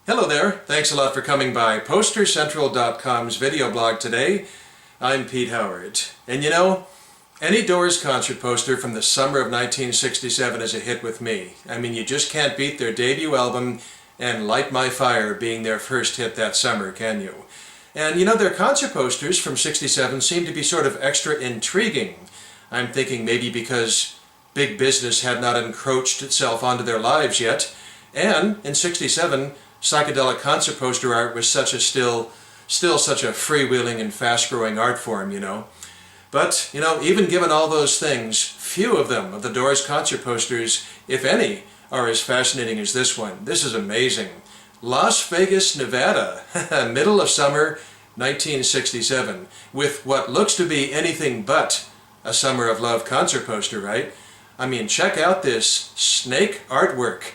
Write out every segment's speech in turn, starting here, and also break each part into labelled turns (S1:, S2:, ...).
S1: Hello there, thanks a lot for coming by PosterCentral.com's video blog today. I'm Pete Howard, and you know, any Doors concert poster from the summer of 1967 is a hit with me. I mean, you just can't beat their debut album and Light My Fire being their first hit that summer, can you? And you know, their concert posters from 67 seem to be sort of extra intriguing. I'm thinking maybe because big business had not encroached itself onto their lives yet, and in 67, psychedelic concert poster art was still such a freewheeling and fast-growing art form, you know. But, you know, even given all those things, few of them, of the Doors concert posters, if any, are as fascinating as this one. This is amazing. Las Vegas, Nevada, middle of summer, 1967, with what looks to be anything but a Summer of Love concert poster, right? I mean, check out this snake artwork.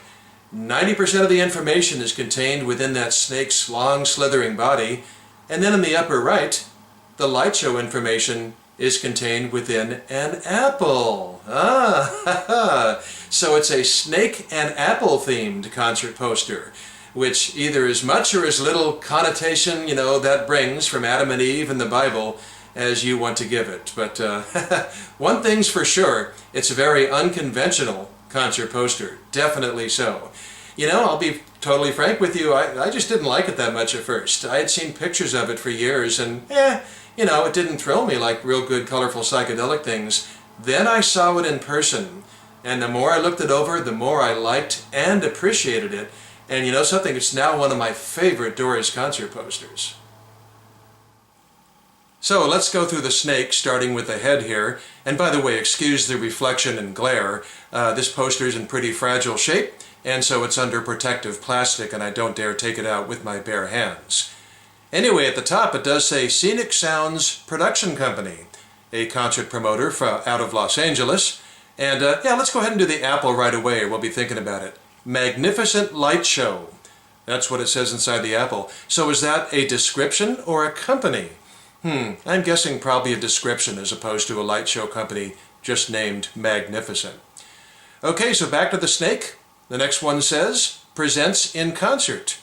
S1: 90% of the information is contained within that snake's long slithering body, and then in the upper right, the light show information is contained within an apple. So it's a snake and apple themed concert poster, which either as much or as little connotation, you know, that brings from Adam and Eve in the Bible as you want to give it. But one thing's for sure, it's a very unconventional concert poster, definitely so. You know, I'll be totally frank with you, I just didn't like it that much at first. I had seen pictures of it for years and, you know, it didn't thrill me like real good colorful psychedelic things. Then I saw it in person, and the more I looked it over, the more I liked and appreciated it. And you know something, it's now one of my favorite Doors concert posters. So let's go through the snake, starting with the head here. And by the way, excuse the reflection and glare. This poster is in pretty fragile shape, and so it's under protective plastic, and I don't dare take it out with my bare hands. Anyway, at the top it does say Scenic Sounds Production Company, a concert promoter out of Los Angeles. And yeah, let's go ahead and do the apple right away, or we'll be thinking about it. Magnificent Light Show. That's what it says inside the apple. So is that a description or a company? I'm guessing probably a description as opposed to a light show company just named Magnificent. Okay, so back to the snake. The next one says, presents in concert.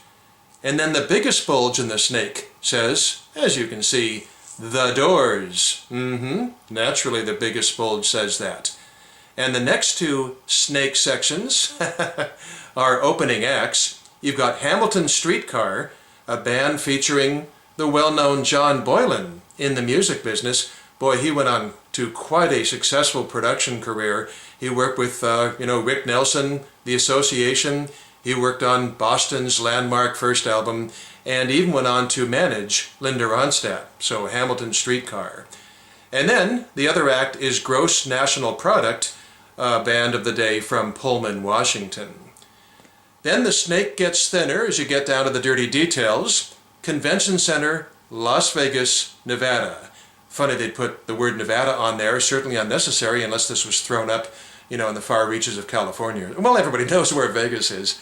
S1: And then the biggest bulge in the snake says, as you can see, The Doors. Naturally the biggest bulge says that. And the next two snake sections are opening acts. You've got Hamilton Streetcar, a band featuring the well-known John Boylan in the music business. Boy, he went on to quite a successful production career. He worked with, you know, Rick Nelson, The Association. He worked on Boston's landmark first album, and even went on to manage Linda Ronstadt, so Hamilton Streetcar. And then the other act is Gross National Product, a band of the day from Pullman, Washington. Then the snake gets thinner as you get down to the dirty details. Convention Center, Las Vegas, Nevada. Funny they'd put the word Nevada on there, certainly unnecessary unless this was thrown up, you know, in the far reaches of California. Well, everybody knows where Vegas is.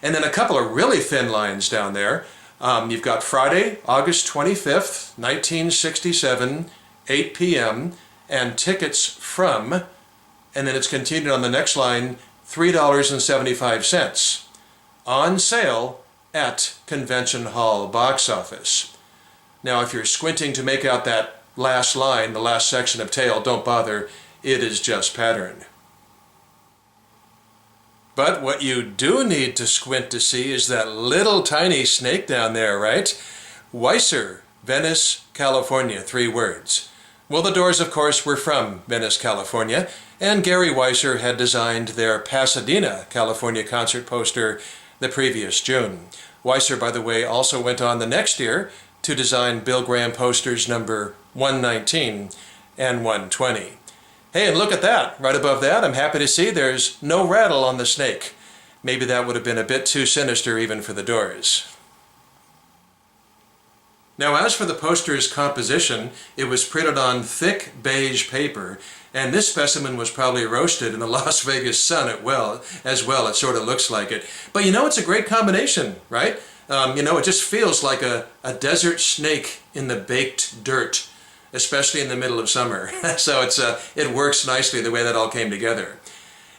S1: And then a couple of really thin lines down there. You've got Friday, August 25th, 1967, 8 p.m., and tickets from, and then it's continued on the next line, $3.75. On sale at Convention Hall box office. Now, if you're squinting to make out that last line, the last section of tail, don't bother. It is just pattern. But what you do need to squint to see is that little tiny snake down there, right? Weisser, Venice, California, 3 words. Well, the Doors, of course, were from Venice, California, and Gary Weisser had designed their Pasadena, California concert poster the previous June. Weisser, by the way, also went on the next year to design Bill Graham posters number 119 and 120. Hey, and look at that. Right above that, I'm happy to see there's no rattle on the snake. Maybe that would have been a bit too sinister even for the Doors. Now, as for the poster's composition, it was printed on thick beige paper, and this specimen was probably roasted in the Las Vegas sun as well. It sort of looks like it. But you know, it's a great combination, right? You know, it just feels like a desert snake in the baked dirt, especially in the middle of summer. So it works nicely the way that all came together.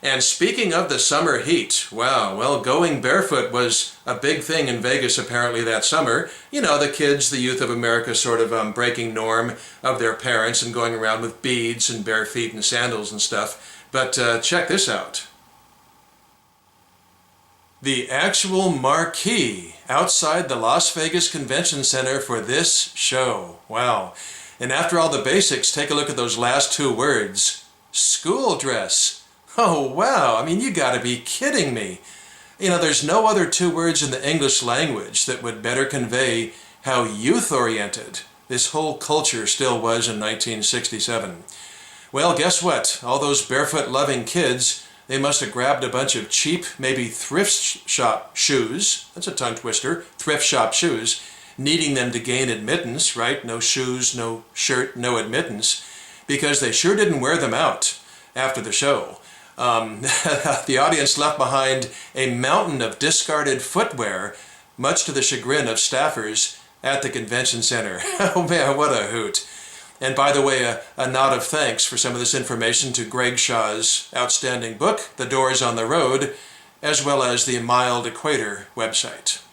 S1: And speaking of the summer heat, wow, well, going barefoot was a big thing in Vegas apparently that summer. You know, the kids, the youth of America sort of breaking norm of their parents and going around with beads and bare feet and sandals and stuff. But check this out. The actual marquee outside the Las Vegas Convention Center for this show. Wow. And after all the basics, take a look at those last two words. School dress. Oh, wow. I mean, you gotta be kidding me. You know, there's no other two words in the English language that would better convey how youth-oriented this whole culture still was in 1967. Well, guess what? All those barefoot-loving kids, they must have grabbed a bunch of cheap, maybe thrift shop shoes. That's a tongue twister. Thrift shop shoes. Needing them to gain admittance, right? No shoes, no shirt, no admittance. Because they sure didn't wear them out after the show. The audience left behind a mountain of discarded footwear, much to the chagrin of staffers at the convention center. Oh man, what a hoot. And by the way, a nod of thanks for some of this information to Greg Shaw's outstanding book, The Doors on the Road, as well as the Mild Equator website.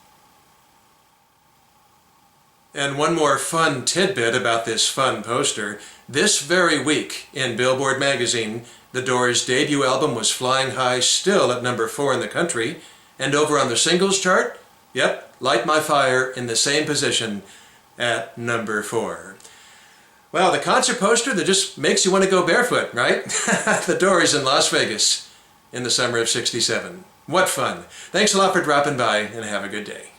S1: And one more fun tidbit about this fun poster. This very week in Billboard magazine, The Doors' debut album was flying high still at number 4 in the country. And over on the singles chart, yep, Light My Fire in the same position at number 4. Well, the concert poster that just makes you want to go barefoot, right? The Doors in Las Vegas in the summer of '67. What fun. Thanks a lot for dropping by and have a good day.